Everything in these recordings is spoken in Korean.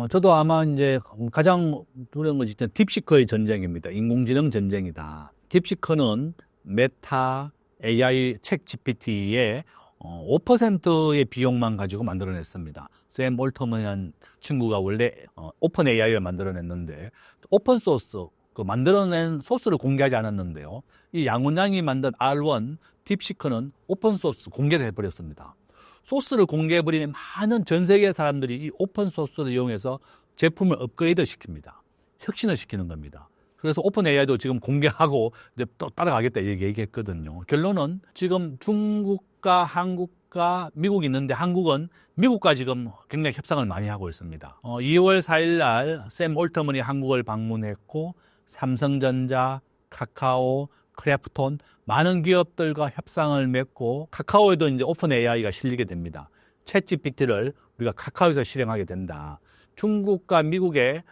저도 아마 이제 가장 두려운 것이 딥시커의 전쟁입니다. 인공지능 전쟁이다. 딥시커는 메타 AI 책 GPT의 5%의 비용만 가지고 만들어냈습니다. 샘 올터먼이라는 친구가 원래 오픈 AI를 만들어냈는데 오픈 소스, 그 만들어낸 소스를 공개하지 않았는데요. 이 양훈양이 만든 R1 딥시커는 오픈 소스 공개를 해버렸습니다. 소스를 공개해버리면 많은 전 세계 사람들이 이 오픈 소스를 이용해서 제품을 업그레이드 시킵니다. 혁신을 시키는 겁니다. 그래서 오픈 AI도 지금 공개하고 이제 또 따라가겠다 이렇게 얘기했거든요. 결론은 지금 중국과 한국과 미국이 있는데 한국은 미국과 지금 굉장히 협상을 많이 하고 있습니다. 2월 4일 날 샘 올터먼이 한국을 방문했고 삼성전자, 카카오, 크래프톤 많은 기업들과 협상을 맺고 카카오에도 이제 오픈 AI가 실리게 됩니다. 챗 GPT를 우리가 카카오에서 실행하게 된다. 중국과 미국의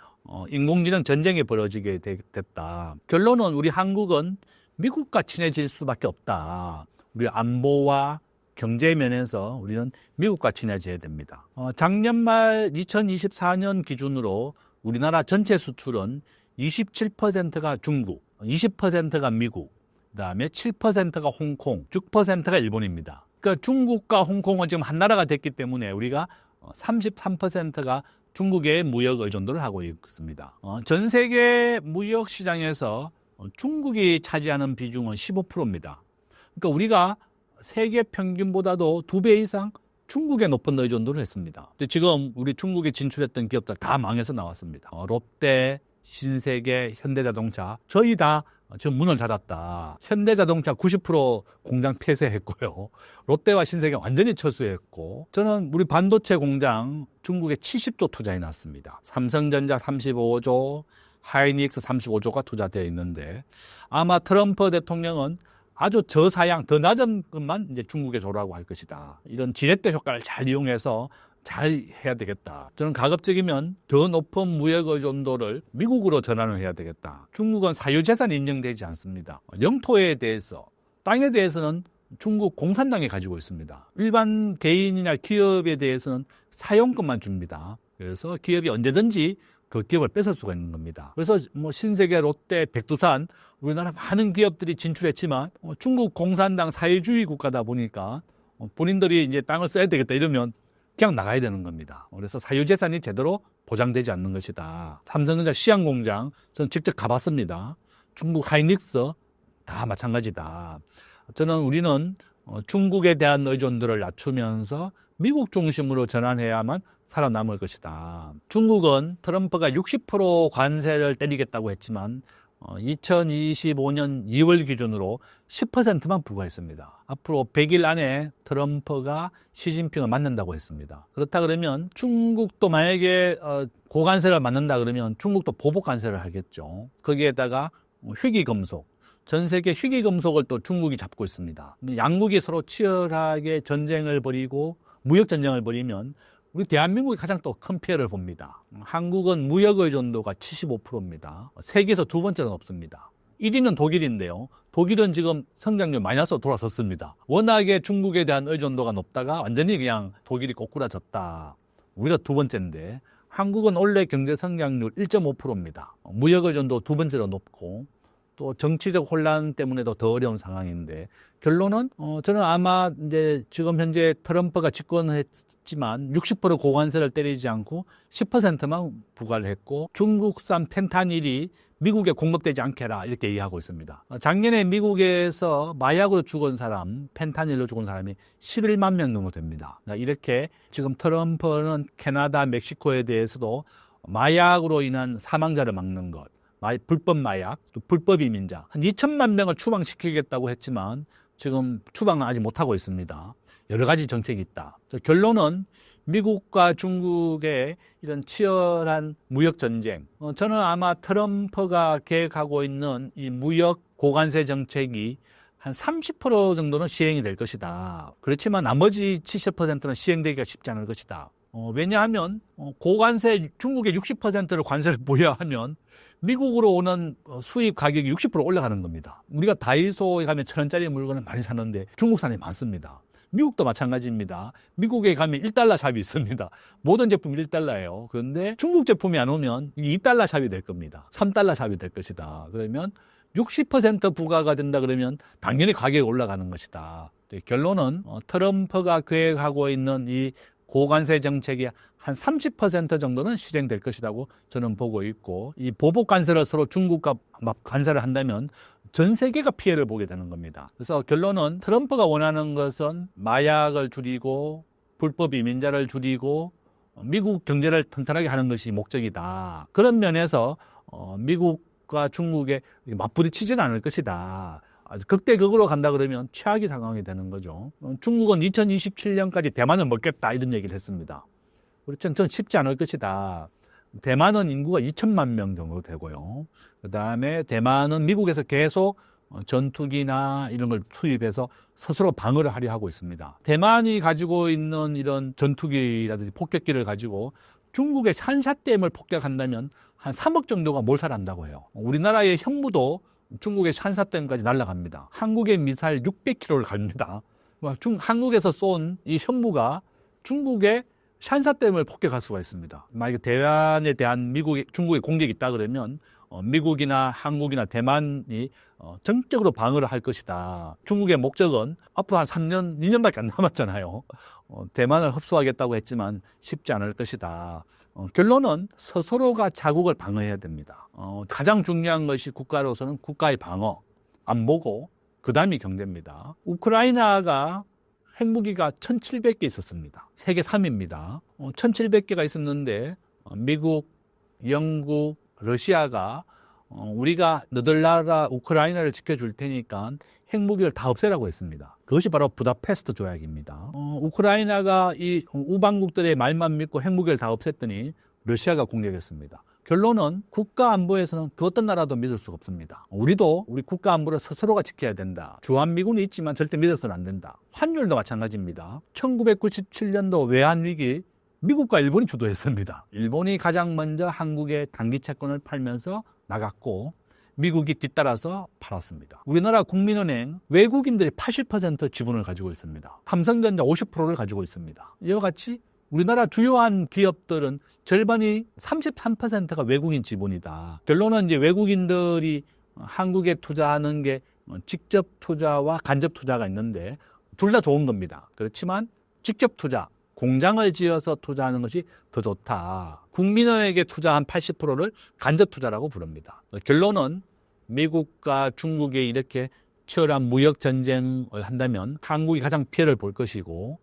인공지능 전쟁이 벌어지게 됐다. 결론은 우리 한국은 미국과 친해질 수밖에 없다. 우리 안보와 경제 면에서 우리는 미국과 친해져야 됩니다. 작년 말 2024년 기준으로 우리나라 전체 수출은 27%가 중국, 20%가 미국, 그다음에 7%가 홍콩, 6%가 일본입니다. 그러니까 중국과 홍콩은 지금 한 나라가 됐기 때문에 우리가 33%가 중국의 무역 의존도를 하고 있습니다. 전 세계 무역 시장에서 중국이 차지하는 비중은 15%입니다. 그러니까 우리가 세계 평균보다도 2배 이상 중국에 높은 의존도를 했습니다. 근데 지금 우리 중국에 진출했던 기업들 다 망해서 나왔습니다. 롯데, 신세계, 현대자동차 저희 다 지금 문을 닫았다. 현대자동차 90% 공장 폐쇄했고요. 롯데와 신세계 완전히 철수했고 저는 우리 반도체 공장 중국에 70조 투자해 놨습니다. 삼성전자 35조, 하이닉스 35조가 투자되어 있는데 아마 트럼프 대통령은 아주 저사양, 더 낮은 것만 이제 중국에 조라고 할 것이다. 이런 지렛대 효과를 잘 이용해서 잘 해야 되겠다. 저는 가급적이면 더 높은 무역 의존도를 미국으로 전환을 해야 되겠다. 중국은 사유재산이 인정되지 않습니다. 영토에 대해서, 땅에 대해서는 중국 공산당이 가지고 있습니다. 일반 개인이나 기업에 대해서는 사용권만 줍니다. 그래서 기업이 언제든지 그 기업을 뺏을 수가 있는 겁니다. 그래서 뭐 신세계, 롯데, 백두산 우리나라 많은 기업들이 진출했지만 중국 공산당 사회주의 국가다 보니까 본인들이 이제 땅을 써야 되겠다 이러면 그냥 나가야 되는 겁니다. 그래서 사유재산이 제대로 보장되지 않는 것이다. 삼성전자 시향공장 저는 직접 가봤습니다. 중국 하이닉스 다 마찬가지다. 저는 우리는 중국에 대한 의존도를 낮추면서 미국 중심으로 전환해야만 살아남을 것이다. 중국은 트럼프가 60% 관세를 때리겠다고 했지만 2025년 2월 기준으로 10%만 부과했습니다. 앞으로 100일 안에 트럼프가 시진핑을 만난다고 했습니다. 그렇다 그러면 중국도 만약에 고관세를 맞는다 그러면 중국도 보복 관세를 하겠죠. 거기에다가 희귀금속, 전 세계 희귀금속을 또 중국이 잡고 있습니다. 양국이 서로 치열하게 전쟁을 벌이고 무역 전쟁을 벌이면 우리 대한민국이 가장 또 큰 피해를 봅니다. 한국은 무역 의존도가 75%입니다. 세계에서 두 번째는 없습니다. 1위는 독일인데요. 독일은 지금 성장률 마이너스로 돌아섰습니다. 워낙에 중국에 대한 의존도가 높다가 완전히 그냥 독일이 꼬꾸라졌다. 우리가 두 번째인데 한국은 원래 경제 성장률 1.5%입니다. 무역 의존도 두 번째로 높고 또 정치적 혼란 때문에도 더 어려운 상황인데 결론은 저는 아마 이제 지금 현재 트럼프가 집권을 했지만 60% 고관세를 때리지 않고 10%만 부과를 했고 중국산 펜타닐이 미국에 공급되지 않게 해라 이렇게 얘기하고 있습니다. 작년에 미국에서 마약으로 죽은 사람, 펜타닐로 죽은 사람이 11만 명 정도 됩니다. 이렇게 지금 트럼프는 캐나다, 멕시코에 대해서도 마약으로 인한 사망자를 막는 것, 불법 마약, 또 불법 이민자 한 2천만 명을 추방시키겠다고 했지만 지금 추방은 아직 못하고 있습니다. 여러 가지 정책이 있다. 결론은 미국과 중국의 이런 치열한 무역 전쟁, 저는 아마 트럼프가 계획하고 있는 이 무역 고관세 정책이 한 30% 정도는 시행이 될 것이다. 그렇지만 나머지 70%는 시행되기가 쉽지 않을 것이다. 왜냐하면 고관세 중국의 60%를 관세를 부여하면 미국으로 오는 수입 가격이 60% 올라가는 겁니다. 우리가 다이소에 가면 1,000원짜리 물건을 많이 사는데 중국산이 많습니다. 미국도 마찬가지입니다. 미국에 가면 1달러 샵이 있습니다. 모든 제품이 1달러예요. 그런데 중국 제품이 안 오면 2달러 샵이 될 겁니다. 3달러 샵이 될 것이다. 그러면 60% 부과가 된다 그러면 당연히 가격이 올라가는 것이다. 결론은 트럼프가 계획하고 있는 이 고관세 정책이 한 30% 정도는 실행될 것이라고 저는 보고 있고, 이 보복 관세를 서로 중국과 막 관세를 한다면 전 세계가 피해를 보게 되는 겁니다. 그래서 결론은 트럼프가 원하는 것은 마약을 줄이고 불법 이민자를 줄이고 미국 경제를 튼튼하게 하는 것이 목적이다. 그런 면에서 미국과 중국에 맞부딪히지는 않을 것이다. 아주 극대극으로 간다 그러면 최악의 상황이 되는 거죠. 중국은 2027년까지 대만을 먹겠다 이런 얘기를 했습니다. 그렇죠. 전 쉽지 않을 것이다. 대만은 인구가 2천만 명 정도 되고요. 그 다음에 대만은 미국에서 계속 전투기나 이런 걸 투입해서 스스로 방어를 하려 하고 있습니다. 대만이 가지고 있는 이런 전투기라든지 폭격기를 가지고 중국의 샨샤댐을 폭격한다면 한 3억 정도가 몰살한다고 해요. 우리나라의 현무도 중국의 샨샤댐까지 날아갑니다. 한국의 미사일 600km를 갑니다. 한국에서 쏜 이 현무가 중국의 샨샤댐을 폭격할 수가 있습니다. 만약에 대만에 대한 중국의 공격이 있다 그러면 미국이나 한국이나 대만이 전적으로 방어를 할 것이다. 중국의 목적은 앞으로 한 3년, 2년밖에 안 남았잖아요. 대만을 흡수하겠다고 했지만 쉽지 않을 것이다. 결론은 스스로가 자국을 방어해야 됩니다. 가장 중요한 것이 국가로서는 국가의 방어, 안보고 그 다음이 경제입니다. 우크라이나가 핵무기가 1,700개 있었습니다. 세계 3위입니다. 1,700개가 있었는데 미국, 영국, 러시아가 우리가 너들 나라 우크라이나를 지켜줄 테니까 핵무기를 다 없애라고 했습니다. 그것이 바로 부다페스트 조약입니다. 우크라이나가 이 우방국들의 말만 믿고 핵무기를 다 없앴더니 러시아가 공격했습니다. 결론은 국가 안보에서는 그 어떤 나라도 믿을 수가 없습니다. 우리도 우리 국가 안보를 스스로가 지켜야 된다. 주한미군이 있지만 절대 믿어서는 안 된다. 환율도 마찬가지입니다. 1997년도 외환위기 미국과 일본이 주도했습니다. 일본이 가장 먼저 한국의 단기 채권을 팔면서 나갔고 미국이 뒤따라서 팔았습니다. 우리나라 국민은행 외국인들이 80% 지분을 가지고 있습니다. 삼성전자 50%를 가지고 있습니다. 이와 같이 우리나라 주요한 기업들은 절반이 33%가 외국인 지분이다. 결론은 이제 외국인들이 한국에 투자하는 게 직접 투자와 간접 투자가 있는데 둘 다 좋은 겁니다. 그렇지만 직접 투자, 공장을 지어서 투자하는 것이 더 좋다. 국민은행에 투자한 80%를 간접 투자라고 부릅니다. 결론은 미국과 중국이 이렇게 치열한 무역 전쟁을 한다면 한국이 가장 피해를 볼 것이고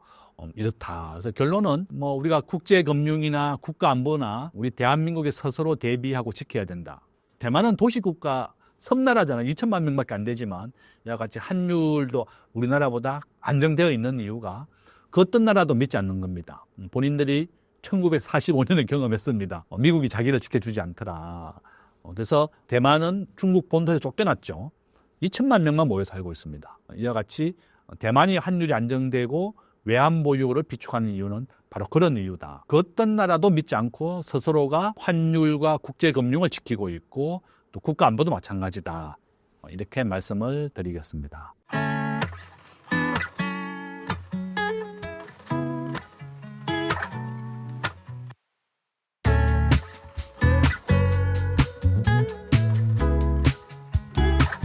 이렇다. 그래서 결론은 우리가 국제 금융이나 국가 안보나 우리 대한민국에 스스로 대비하고 지켜야 된다. 대만은 도시국가 섬나라잖아요. 2천만 명밖에 안 되지만 이와 같이 환율도 우리나라보다 안정되어 있는 이유가 그 어떤 나라도 믿지 않는 겁니다. 본인들이 1945년을 경험했습니다. 미국이 자기를 지켜주지 않더라. 그래서 대만은 중국 본토에서 쫓겨났죠. 2천만 명만 모여 살고 있습니다. 이와 같이 대만이 환율이 안정되고 외환 보유고를 비축하는 이유는 바로 그런 이유다. 그 어떤 나라도 믿지 않고 스스로가 환율과 국제금융을 지키고 있고 또 국가 안보도 마찬가지다. 이렇게 말씀을 드리겠습니다.